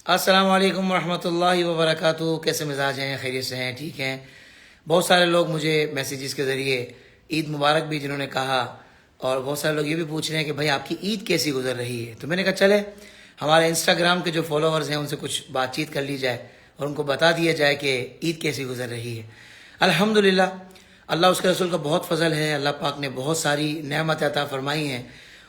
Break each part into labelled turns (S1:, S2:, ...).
S1: السلام علیکم ورحمۃ اللہ وبرکاتہ۔ کیسے مزاج ہیں؟ خیریت سے ہیں؟ ٹھیک ہیں؟ بہت سارے لوگ مجھے میسیجز کے ذریعے عید مبارک بھی جنہوں نے کہا، اور بہت سارے لوگ یہ بھی پوچھ رہے ہیں کہ بھائی آپ کی عید کیسی گزر رہی ہے۔ تو میں نے کہا چلے ہمارے انسٹاگرام کے جو فالوورز ہیں ان سے کچھ بات چیت کر لی جائے اور ان کو بتا دیا جائے کہ عید کیسی گزر رہی ہے۔ الحمدللہ، اللہ اس کے رسول کا بہت فضل ہے، اللہ پاک نے بہت ساری نعمت عطا فرمائی ہیں،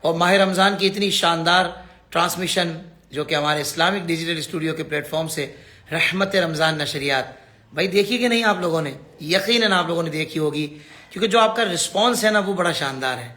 S1: اور ماہ رمضان کی اتنی شاندار ٹرانسمیشن جو کہ ہمارے اسلامک ڈیجیٹل اسٹوڈیو کے پلیٹ فارم سے رحمت رمضان نشریات، بھائی دیکھی کہ نہیں آپ لوگوں نے؟ یقیناً آپ لوگوں نے دیکھی ہوگی، کیونکہ جو آپ کا رسپانس ہے نا وہ بڑا شاندار ہے۔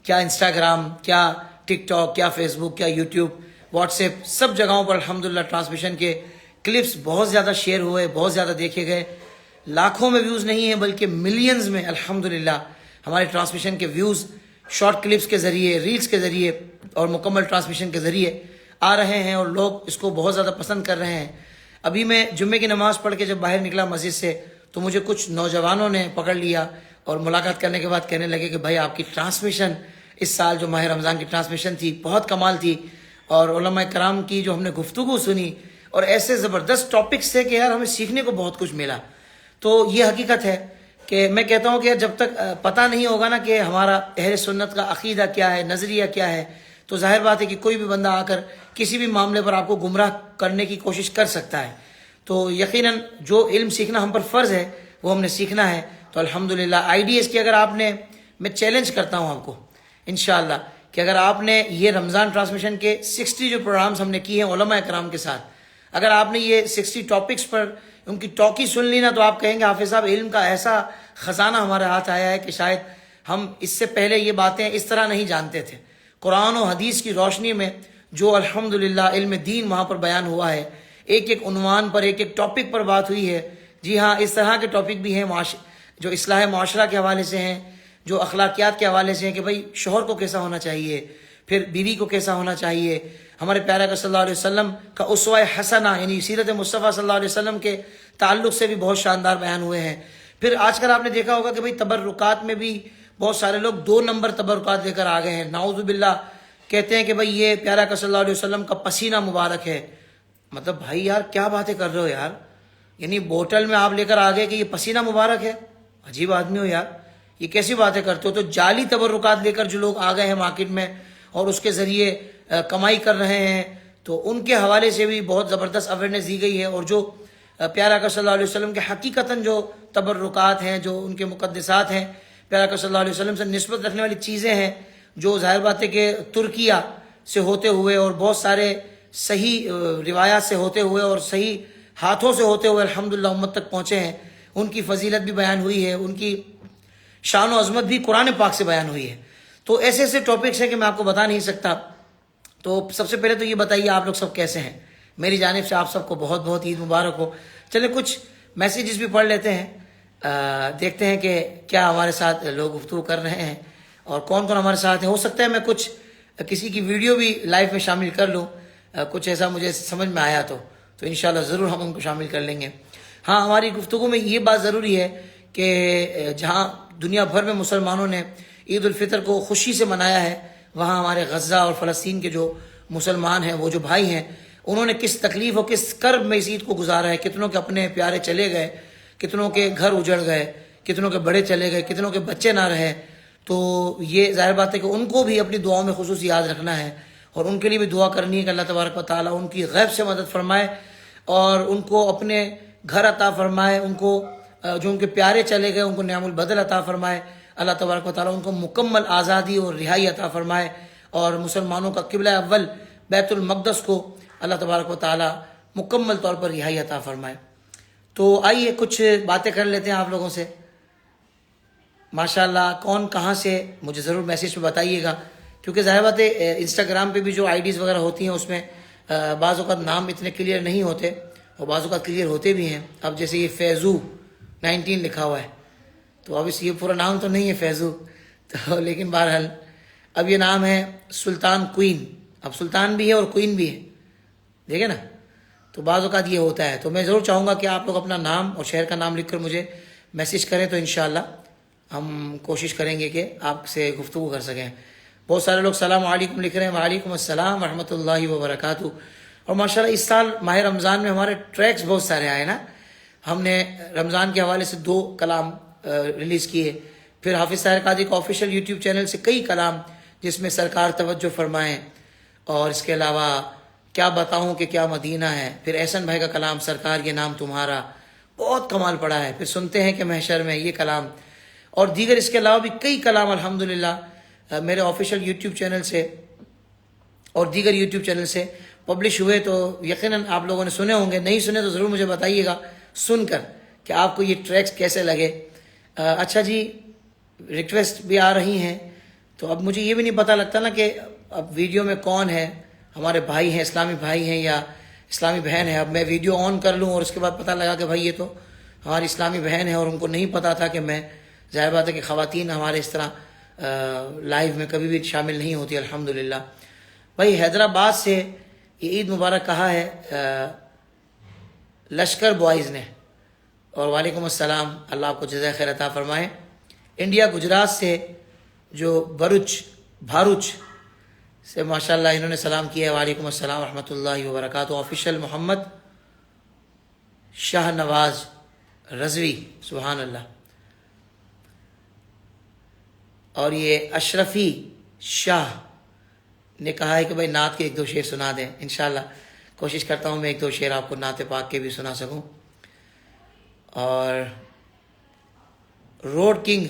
S1: کیا انسٹاگرام، کیا ٹک ٹاک، کیا فیس بک، کیا یوٹیوب، واٹس ایپ، سب جگہوں پر الحمدللہ ٹرانسمیشن کے کلپس بہت زیادہ شیئر ہوئے، بہت زیادہ دیکھے گئے۔ لاکھوں میں ویوز نہیں ہیں بلکہ ملینز میں الحمدللہ ہمارے ٹرانسمیشن کے ویوز شارٹ کلپس کے ذریعے، ریلز کے ذریعے اور مکمل ٹرانسمیشن کے ذریعے آ رہے ہیں، اور لوگ اس کو بہت زیادہ پسند کر رہے ہیں۔ ابھی میں جمعے کی نماز پڑھ کے جب باہر نکلا مسجد سے تو مجھے کچھ نوجوانوں نے پکڑ لیا اور ملاقات کرنے کے بعد کہنے لگے کہ بھائی آپ کی ٹرانسمیشن اس سال جو ماہ رمضان کی ٹرانسمیشن تھی بہت کمال تھی، اور علماء کرام کی جو ہم نے گفتگو سنی اور ایسے زبردست ٹاپکس تھے کہ یار ہمیں سیکھنے کو بہت کچھ ملا۔ تو یہ حقیقت ہے کہ میں کہتا ہوں کہ جب تک پتہ نہیں ہوگا نا کہ ہمارا اہل سنت کا عقیدہ کیا ہے، نظریہ کیا ہے، تو ظاہر بات ہے کہ کوئی بھی بندہ آ کر کسی بھی معاملے پر آپ کو گمراہ کرنے کی کوشش کر سکتا ہے۔ تو یقیناً جو علم سیکھنا ہم پر فرض ہے وہ ہم نے سیکھنا ہے۔ تو الحمدللہ IDS کی اگر آپ نے، میں چیلنج کرتا ہوں آپ کو انشاءاللہ کہ اگر آپ نے یہ رمضان ٹرانسمیشن کے 60 جو پروگرامز ہم نے کیے ہیں علماء کرام کے ساتھ، اگر آپ نے یہ 60 ٹاپکس پر ان کی ٹاکی سن لی نا تو آپ کہیں گے حافظ صاحب علم کا ایسا خزانہ ہمارے ہاتھ آیا ہے کہ شاید ہم اس سے پہلے یہ باتیں اس طرح نہیں جانتے تھے۔ قرآن و حدیث کی روشنی میں جو الحمدللہ علم دین وہاں پر بیان ہوا ہے، ایک ایک عنوان پر، ایک ایک ٹاپک پر بات ہوئی ہے۔ جی ہاں، اس طرح کے ٹاپک بھی ہیں جو اصلاح معاشرہ کے حوالے سے ہیں، جو اخلاقیات کے حوالے سے ہیں کہ بھئی شوہر کو کیسا ہونا چاہیے، پھر بیوی کو کیسا ہونا چاہیے، ہمارے پیارے کا صلی اللہ علیہ وسلم کا اسوہ حسنہ یعنی سیرت مصطفیٰ صلی اللہ علیہ وسلم کے تعلق سے بھی بہت شاندار بیان ہوئے ہیں۔ پھر آج کل آپ نے دیکھا ہوگا کہ بھئی تبرکات میں بھی بہت سارے لوگ 2 نمبر تبرکات لے کر آ گئے ہیں، نعوذ باللہ، کہتے ہیں کہ بھئی یہ پیارا کا صلی اللہ علیہ وسلم کا پسینہ مبارک ہے۔ مطلب بھائی یار کیا باتیں کر رہے ہو یار، یعنی بوتل میں آپ لے کر آ گئے کہ یہ پسینہ مبارک ہے؟ عجیب آدمی ہو یار، یہ کیسی باتیں کرتے ہو؟ تو جعلی تبرکات لے کر جو لوگ آ گئے ہیں مارکیٹ میں اور اس کے ذریعے کمائی کر رہے ہیں، تو ان کے حوالے سے بھی بہت زبردست اویئرنیس دی گئی ہے۔ اور جو پیارا کا صلی اللہ علیہ وسلم کے حقیقتاً جو تبرکات ہیں، جو ان کے مقدسات ہیں، پیارا کا صلی اللہ علیہ وسلم سے نسبت رکھنے والی چیزیں ہیں، جو ظاہر بات ہے کہ ترکیہ سے ہوتے ہوئے اور بہت سارے صحیح روایات سے ہوتے ہوئے اور صحیح ہاتھوں سے ہوتے ہوئے الحمدللہ امت تک پہنچے ہیں، ان کی فضیلت بھی بیان ہوئی ہے، ان کی شان و عظمت بھی قرآن پاک سے بیان ہوئی ہے۔ تو ایسے ایسے ٹاپکس ہیں کہ میں آپ کو بتا نہیں سکتا۔ تو سب سے پہلے تو یہ بتائیے آپ لوگ سب کیسے ہیں؟ میری جانب سے آپ سب کو بہت بہت عید مبارک ہو۔ چلے کچھ میسیجز بھی پڑھ لیتے ہیں، دیکھتے ہیں کہ کیا ہمارے ساتھ لوگ گفتگو کر رہے ہیں اور کون کون ہمارے ساتھ ہیں۔ ہو سکتا ہے میں کچھ کسی کی ویڈیو بھی لائف میں شامل کر لوں، کچھ ایسا مجھے سمجھ میں آیا تو انشاءاللہ ضرور ہم ان کو شامل کر لیں گے۔ ہاں، ہماری گفتگو میں یہ بات ضروری ہے کہ جہاں دنیا بھر میں مسلمانوں نے عید الفطر کو خوشی سے منایا ہے، وہاں ہمارے غزہ اور فلسطین کے جو مسلمان ہیں، وہ جو بھائی ہیں، انہوں نے کس تکلیف اور کس کرب میں اس عید کو گزارا ہے۔ کتنوں کے اپنے پیارے چلے گئے، کتنوں کے گھر اجڑ گئے، کتنوں کے بڑے چلے گئے، کتنوں کے بچے نہ رہے۔ تو یہ ظاہر بات ہے کہ ان کو بھی اپنی دعاؤں میں خصوصی یاد رکھنا ہے، اور ان کے لیے بھی دعا کرنی ہے کہ اللہ تبارک و تعالیٰ ان کی غیب سے مدد فرمائے اور ان کو اپنے گھر عطا فرمائے، ان کو جو ان کے پیارے چلے گئے ان کو نعم البدل عطا فرمائے۔ اللہ تبارک و تعالیٰ ان کو مکمل آزادی اور رہائی عطا فرمائے، اور مسلمانوں کا قبلہ اول بیت المقدس کو اللہ تبارک و تعالیٰ مکمل طور پر رہائی عطا فرمائے۔ تو آئیے کچھ باتیں کر لیتے ہیں آپ لوگوں سے۔ ماشاءاللہ، کون کہاں سے مجھے ضرور میسیج پہ بتائیے گا، کیونکہ ظاہر بات ہے انسٹاگرام پہ بھی جو IDs وغیرہ ہوتی ہیں اس میں بعض اوقات نام اتنے کلیئر نہیں ہوتے اور بعض اوقات کلیئر ہوتے بھی ہیں۔ اب جیسے یہ فیضو 19 لکھا ہوا ہے، تو اب اس یہ پورا نام تو نہیں ہے فیضو، تو لیکن بہرحال اب یہ نام ہے سلطان کوئین۔ اب سلطان بھی ہے اور کوئین بھی ہے، دیکھیں نا، تو بعض اوقات یہ ہوتا ہے۔ تو میں ضرور چاہوں گا کہ آپ لوگ اپنا نام اور شہر کا نام لکھ کر مجھے میسیج کریں، تو انشاءاللہ ہم کوشش کریں گے کہ آپ سے گفتگو کر سکیں۔ بہت سارے لوگ السلام علیکم لکھ رہے ہیں، وعلیکم السلام ورحمۃ اللہ وبرکاتہ۔ اور ماشاءاللہ اس سال ماہ رمضان میں ہمارے ٹریکس بہت سارے آئے نا. ہم نے رمضان کے حوالے سے 2 کلام ریلیز کیے. پھر حافظ طاہر قادری کا آفیشیل یوٹیوب چینل سے کئی کلام جس میں سرکار توجہ فرمائیں، اور اس کے علاوہ کیا بتاؤں کہ کیا مدینہ ہے. پھر احسن بھائی کا کلام سرکار یہ نام تمہارا بہت کمال پڑا ہے. پھر سنتے ہیں کہ محشر میں یہ کلام، اور دیگر اس کے علاوہ بھی کئی کلام الحمدللہ میرے آفیشیل یوٹیوب چینل سے اور دیگر یوٹیوب چینل سے پبلش ہوئے. تو یقیناً آپ لوگوں نے سنے ہوں گے، نہیں سنے تو ضرور مجھے بتائیے گا سن کر کہ آپ کو یہ ٹریکس کیسے لگے. اچھا جی، ریکویسٹ بھی آ رہی ہیں، تو اب مجھے یہ بھی نہیں پتہ لگتا نا کہ اب ویڈیو میں کون ہے، ہمارے بھائی ہیں، اسلامی بھائی ہیں یا اسلامی بہن ہے. اب میں ویڈیو آن کر لوں اور اس کے بعد پتہ لگا کہ بھائی یہ تو ہماری اسلامی بہن ہے، اور ان کو نہیں پتہ تھا کہ میں، ظاہر بات ہے کہ خواتین ہمارے اس طرح لائیو میں کبھی بھی شامل نہیں ہوتی الحمدللہ. بھائی حیدرآباد سے یہ عید مبارک کہا ہے لشکر بوائز نے، اور وعلیکم السلام، اللہ آپ کو جزائے خیر عطا فرمائے. انڈیا گجرات سے جو بھاروچ سے ماشاءاللہ انہوں نے سلام کیا ہے، وعلیکم السلام ورحمۃ اللہ وبرکاتہ. آفیشیل محمد شاہ نواز رضوی، سبحان اللہ. اور یہ اشرفی شاہ نے کہا ہے کہ بھائی نعت کے 1-2 شعر سنا دیں. انشاءاللہ کوشش کرتا ہوں میں 1-2 شعر آپ کو نعت پاک کے بھی سنا سکوں. اور روڈ کنگ،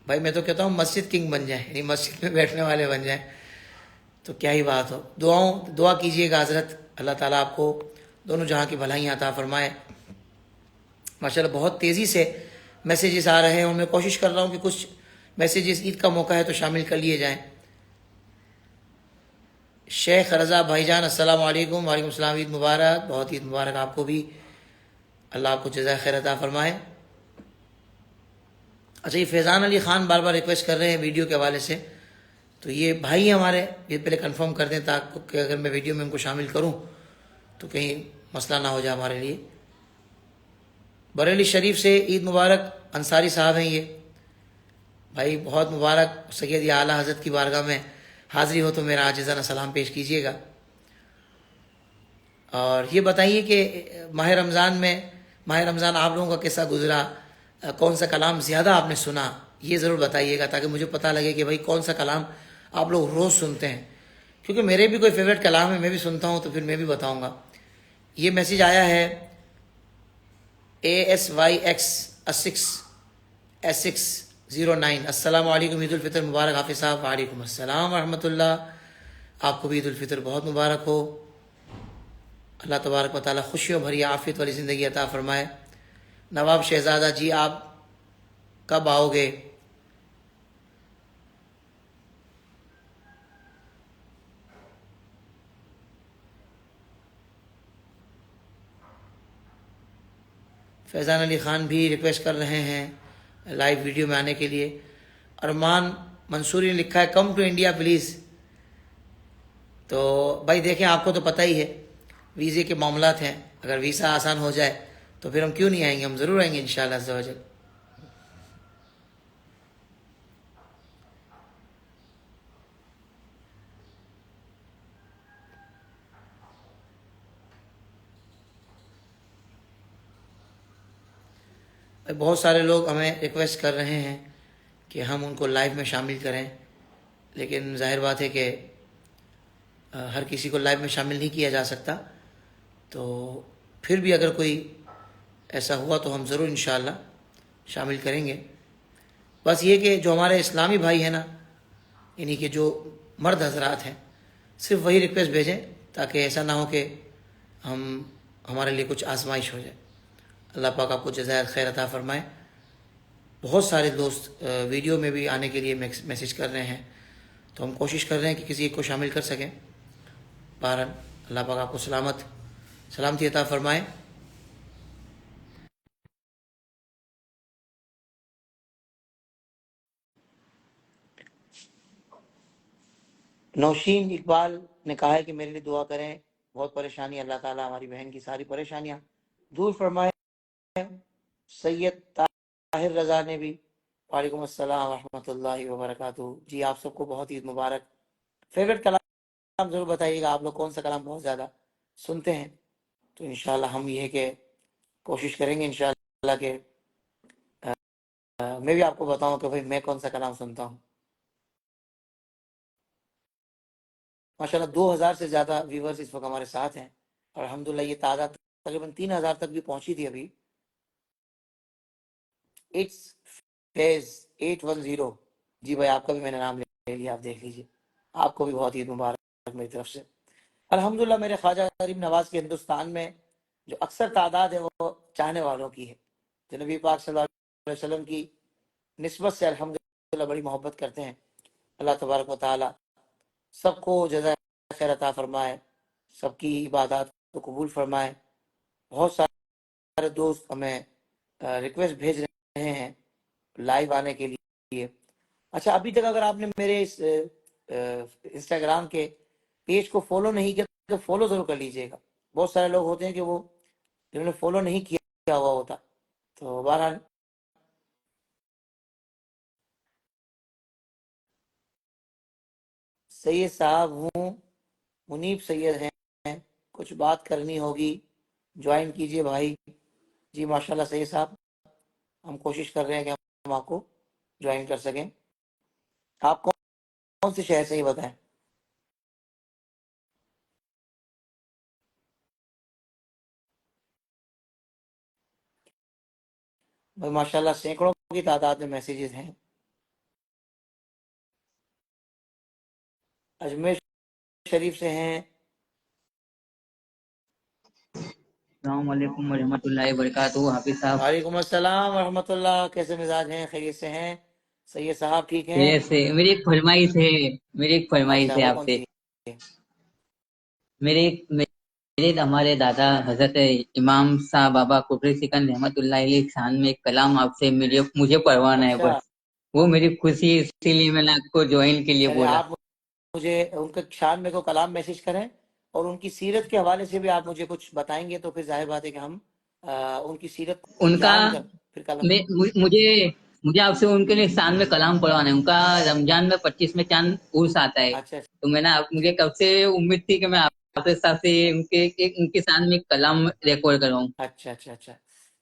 S1: بھائی میں تو کہتا ہوں مسجد کنگ بن جائیں، یعنی مسجد میں بیٹھنے والے بن جائیں تو کیا ہی بات ہو. دعا کیجئے گا حضرت، اللہ تعالیٰ آپ کو دونوں جہاں کی بھلائیاں عطا فرمائے. ماشاءاللہ بہت تیزی سے میسیجز آ رہے ہیں، اور میں کوشش کر رہا ہوں کہ کچھ میسیجز عید کا موقع ہے تو شامل کر لیے جائیں. شیخ رضا بھائی جان السلام علیکم. وعلیکم السلام، عید مبارک. بہت عید مبارک آپ کو بھی، اللہ آپ کو جزائے خیر عطا فرمائے. اچھا، یہ فیضان علی خان بار بار ریکویسٹ کر رہے ہیں ویڈیو کے حوالے سے، تو یہ بھائی ہمارے، یہ پہلے کنفرم کر دیں تاکہ اگر میں ویڈیو میں ان کو شامل کروں تو کہیں مسئلہ نہ ہو جائے ہمارے لیے. بریلی شریف سے عید مبارک، انصاری صاحب ہیں یہ بھائی، بہت مبارک. سید اعلیٰ حضرت کی بارگاہ میں حاضری ہو تو میرا عاجزانہ سلام پیش کیجیے گا. اور یہ بتائیے کہ ماہ رمضان آپ لوگوں کا کیسا گزرا، کون سا کلام زیادہ آپ نے سنا، یہ ضرور بتائیے گا تاکہ مجھے پتہ لگے کہ بھائی کون سا کلام آپ لوگ روز سنتے ہیں. کیونکہ میرے بھی کوئی فیوریٹ کلام ہے، میں بھی سنتا ہوں، تو پھر میں بھی بتاؤں گا. یہ میسیج آیا ہے ASYX0609، السلام علیکم، عید الفطر مبارک حافظ صاحب. وعلیکم السلام ورحمۃ اللہ، آپ کو بھی عید الفطر بہت مبارک ہو. اللہ تبارک و تعالیٰ خوشیوں بھری عافیت والی زندگی عطا فرمائے. نواب شہزادہ جی، آپ کب آؤ گے؟ فیضان علی خان بھی ریکویسٹ کر رہے ہیں لائیو ویڈیو میں آنے کے لیے. ارمان منصوری نے لکھا ہے کم ٹو انڈیا پلیز. تو بھائی دیکھیں، آپ کو تو پتہ ہی ہے ویزے کے معاملات ہیں، اگر ویزا آسان ہو جائے تو پھر ہم کیوں نہیں آئیں گے، ہم ضرور آئیں گے انشاءاللہ عز و جل. بہت سارے لوگ ہمیں ریکویسٹ کر رہے ہیں کہ ہم ان کو لائیو میں شامل کریں، لیکن ظاہر بات ہے کہ ہر کسی کو لائیو میں شامل نہیں کیا جا سکتا. تو پھر بھی اگر کوئی ایسا ہوا تو ہم ضرور انشاءاللہ شامل کریں گے. بس یہ کہ جو ہمارے اسلامی بھائی ہیں نا، یعنی کہ جو مرد حضرات ہیں، صرف وہی ریکویسٹ بھیجیں تاکہ ایسا نہ ہو کہ ہمارے لیے کچھ آزمائش ہو جائے. اللہ پاک آپ کو جزائے خیر عطا فرمائے. بہت سارے دوست ویڈیو میں بھی آنے کے لیے میسیج کر رہے ہیں، تو ہم کوشش کر رہے ہیں کہ کسی ایک کو شامل کر سکیں. بہرحال اللہ پاک آپ کو سلامتی عطا فرمائے. نوشین اقبال نے کہا ہے کہ میرے لیے دعا کریں، بہت پریشانی، اللہ تعالیٰ ہماری بہن کی ساری پریشانیاں دور فرمائے. سید طاہر رضا نے بھی، وعلیکم السلام ورحمۃ اللہ وبرکاتہ. جی آپ سب کو بہت عید مبارک. فیوریٹ کلام ضرور بتائیے گا آپ لوگ، کون سا کلام بہت زیادہ سنتے ہیں. تو انشاءاللہ ہم یہ کہ کوشش کریں گے انشاءاللہ کہ میں بھی آپ کو بتاؤں کہ بھائی میں کون سا کلام سنتا ہوں. ماشاءاللہ 2000 سے زیادہ ویورز اس وقت ہمارے ساتھ ہیں اور الحمدللہ یہ تعداد تقریباً 3000 تک بھی پہنچی تھی ابھی. اٹس فیض 810. جی بھائی آپ کا بھی میں نے نام لے لیا, آپ دیکھ لیجیے. آپ کو بھی بہت عید مبارک میری طرف سے. الحمدللہ میرے خواجہ غریب نواز کے ہندوستان میں جو اکثر تعداد ہے وہ چاہنے والوں کی ہے, جو نبی پاک صلی اللہ علیہ وسلم کی نسبت سے الحمدللہ بڑی محبت کرتے ہیں. اللہ تبارک و تعالی سب کو جزائے خیر عطا فرمائے, سب کی عبادات کو قبول فرمائے. بہت سارے دوست ہمیں ریکویسٹ بھیج رہے ہیں لائیو آنے کے لیے. اچھا, ابھی تک اگر آپ نے میرے اس انسٹاگرام کے پیج کو فالو نہیں کیا تو فالو ضرور کر لیجئے گا. بہت سارے لوگ ہوتے ہیں کہ وہ جنہوں نے فالو نہیں کیا ہوا ہوتا. تو بہرحال سید صاحب ہوں, منیب سید ہیں, کچھ بات کرنی ہوگی, جوائن کیجئے بھائی. جی ماشاءاللہ سید صاحب, ہم کوشش کر رہے ہیں کہ ہم آپ کو جوائن کر سکیں. آپ کون سے شہر سے یہ بتائیں؟ بھائی ماشاءاللہ سینکڑوں کی تعداد میں میسیجز ہیں. اجمیر شریف سے ہیں.
S2: السلام علیکم ورحمۃ اللہ وبرکاتہ. حافظ صاحب
S1: وعلیکم السلام ورحمۃ اللہ. کیسے مزاج ہیں؟ خیریت سے ہیں؟ سید صاحب ٹھیک ہیں؟
S2: سے میری ایک فرمائش
S1: اچھا,
S2: ہے
S1: وہ
S2: آپ
S1: کون
S2: سے.
S1: سی؟
S2: میرے ہمارے دادا حضرت امام صاحب بابا قدرت سکند رحمت اللہ علیہ شان میں ایک کلام آپ سے مجھے پڑھوانا ہے
S1: اچھا
S2: بس. وہ میری خوشی ہے, اسی لیے میں نے آپ کو جوائن کے لیے
S1: چلے,
S2: بولا.
S1: آپ مجھے ان کے شان میں کو کلام میسج کریں اور ان کی سیرت کے حوالے سے بھی آپ مجھے کچھ بتائیں گے تو پھر ظاہر بات ہے کہ ہم ان کی سیرت کو
S2: ان کا
S1: جان کر پھر کلام.
S2: مجھے آپ سے ان کے لیے شان میں کلام پڑھوانا ہے. ان کا رمضان میں 25 میں چاند عرس آتا ہے,
S1: اچھا
S2: تو میں نے مجھے کب سے امید تھی کہ میں آپ کے ساتھ سے ان کے شان میں کلام ریکارڈ کرواؤں.
S1: اچھا اچھا اچھا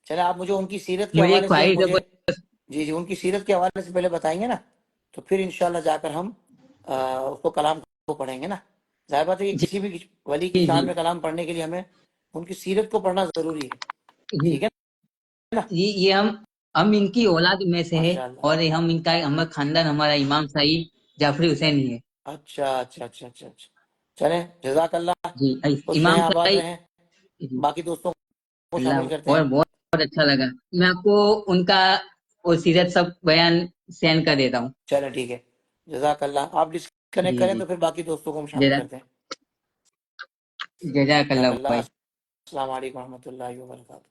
S1: چلے, آپ مجھے ان کی سیرت کے
S2: مجھے ایک
S1: حوالے سے
S2: خواہش ہے
S1: مجھے جی ان کی سیرت کے حوالے سے پہلے بتائیں گے نا, تو پھر انشاءاللہ جا کر ہم اس کو کلام کو پڑھیں گے نا. ظاہر بات ہے کہ
S2: جی
S1: کسی بھی ولی کی
S2: جی
S1: شان میں کلام پڑھنے کے لیے ہمیں ان کی سیرت کو پڑھنا ضروری ہے.
S2: جی
S1: ٹھیک ہے نا؟
S2: یہ ہم ان کی اولاد میں سے ہے,
S1: ماشاء اللہ.
S2: اور ہمارا خاندان ہمارا امام صاحب جعفری حسین ہی ہے.
S1: اچھا اچھا اچھا اچھا اچھا چلیں, جزاک اللہ,
S2: جی
S1: خوش رہیں,
S2: امام
S1: آباد
S2: صاحب.
S1: رہیں.
S2: جی
S1: باقی دوستوں کو
S2: اللہ,
S1: شامل کرتے
S2: اور
S1: ہیں.
S2: بہت اچھا لگا. میں آپ کو ان کا وہ سیرت سب بیان سینڈ کر دیتا ہوں.
S1: چلیں ٹھیک ہے, جزاک اللہ. آپ ڈسکنیکٹ
S2: جی
S1: کریں
S2: جی
S1: تو پھر باقی دوستوں کو ہم شامل کرتے ہیں.
S2: جزاک
S1: جزاک
S2: اللہ
S1: اللہ.
S2: بھائی.
S1: السلام علیکم ورحمۃ اللہ وبرکاتہ.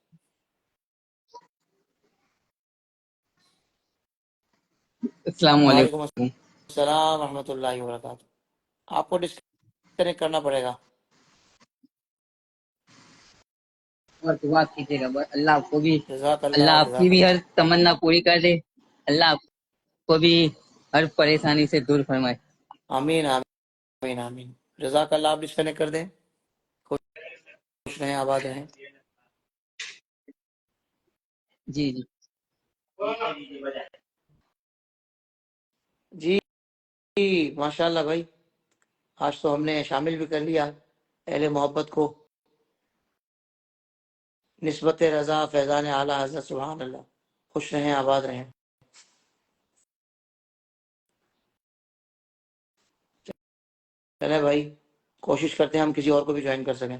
S2: السلام
S1: وعلیکم
S2: علیکم.
S1: السلام ورحمۃ اللہ وبرکاتہ. آپ کو ڈسکنیکٹ کرنا پڑے گا.
S2: اور دعا کیجیے گا بس, اللہ آپ کو بھی,
S1: جزاک
S2: اللہ
S1: اللہ
S2: آپ کی
S1: جزاک
S2: بھی ہر
S1: اللہ.
S2: تمنا پوری کر دے. اللہ آپ کو بھی ہر پریشانی سے دور فرمائے.
S1: آمین آمین آمین. جزاک اللہ. آپ ڈسکنیکٹ کر دیں. خوش رہیں, آباد رہیں.
S2: جی جی
S1: جی ماشاء اللہ بھائی, آج تو ہم نے شامل بھی کر لیا اہل محبت کو. نسبت رضا فیضان اعلیٰ حضرت, سبحان اللہ. خوش رہیں, آباد رہیں. چلے بھائی, کوشش کرتے ہیں ہم کسی اور کو بھی جوائن کر سکیں.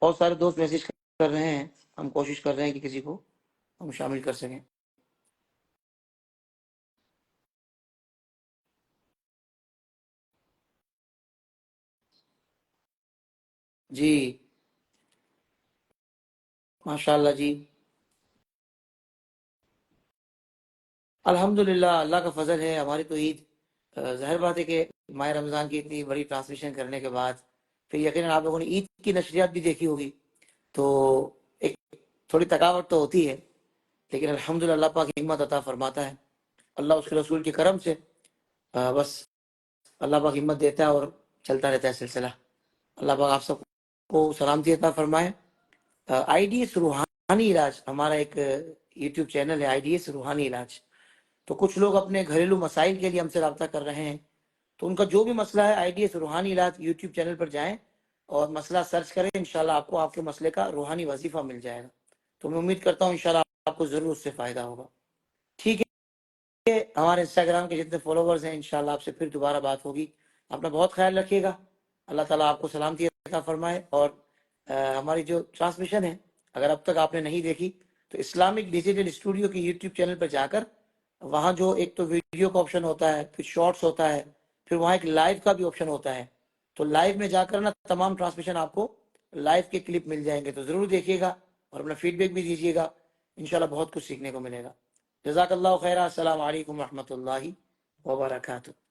S1: بہت سارے دوست میسج کر رہے ہیں, ہم کوشش کر رہے ہیں کہ کسی کو ہم شامل کر سکیں. جی ماشاء اللہ. جی الحمدللہ, اللہ کا فضل ہے. ہماری تو عید, ظاہر بات ہے کہ ماہ رمضان کی اتنی بڑی ٹرانسمیشن کرنے کے بعد پھر یقیناً آپ لوگوں نے عید کی نشریات بھی دیکھی ہوگی, تو ایک تھوڑی تھکاوٹ تو ہوتی ہے, لیکن الحمدللہ اللہ پاک حکمت عطا فرماتا ہے. اللہ اس کے رسول کے کرم سے بس اللہ پاک ہمت دیتا ہے اور چلتا رہتا ہے سلسلہ. اللہ پاک آپ سب کو سلامتی عطا فرمائے. آئی ڈی ایس روحانی علاج ہمارا ایک یوٹیوب چینل ہے, آئی ڈی ایس روحانی علاج. تو کچھ لوگ اپنے گھریلو مسائل کے لیے ہم سے رابطہ کر رہے ہیں, تو ان کا جو بھی مسئلہ ہے آئی ڈی ایس روحانی علاج یوٹیوب چینل پر جائیں اور مسئلہ سرچ کریں, انشاءاللہ آپ کو آپ کے مسئلے کا روحانی وظیفہ مل جائے گا. تو میں امید کرتا ہوں انشاءاللہ آپ کو ضرور اس سے فائدہ ہوگا. ٹھیک ہے, ہمارے انسٹاگرام کے جتنے فالوورز ہیں انشاءاللہ آپ سے پھر دوبارہ بات ہوگی. اپنا بہت خیال رکھیے گا. اللہ تعالیٰ آپ کو سلامتی عطا فرمائے. اور ہماری جو ٹرانسمیشن ہے اگر اب تک آپ نے نہیں دیکھی تو اسلامک ڈیجیٹل اسٹوڈیو کی یوٹیوب چینل پر جا کر وہاں جو ایک تو ویڈیو کا آپشن ہوتا ہے, پھر شارٹس ہوتا ہے, پھر وہاں ایک لائیو کا بھی آپشن ہوتا ہے. تو لائیو میں جا کر نا تمام ٹرانسمیشن آپ کو لائیو کے کلپ مل جائیں گے, تو ضرور دیکھیے گا اور اپنا فیڈ بیک بھی دیجیے گا. انشاءاللہ بہت کچھ سیکھنے کو ملے گا. جزاک اللہ خیرہ. السلام علیکم ورحمۃ اللہ وبرکاتہ.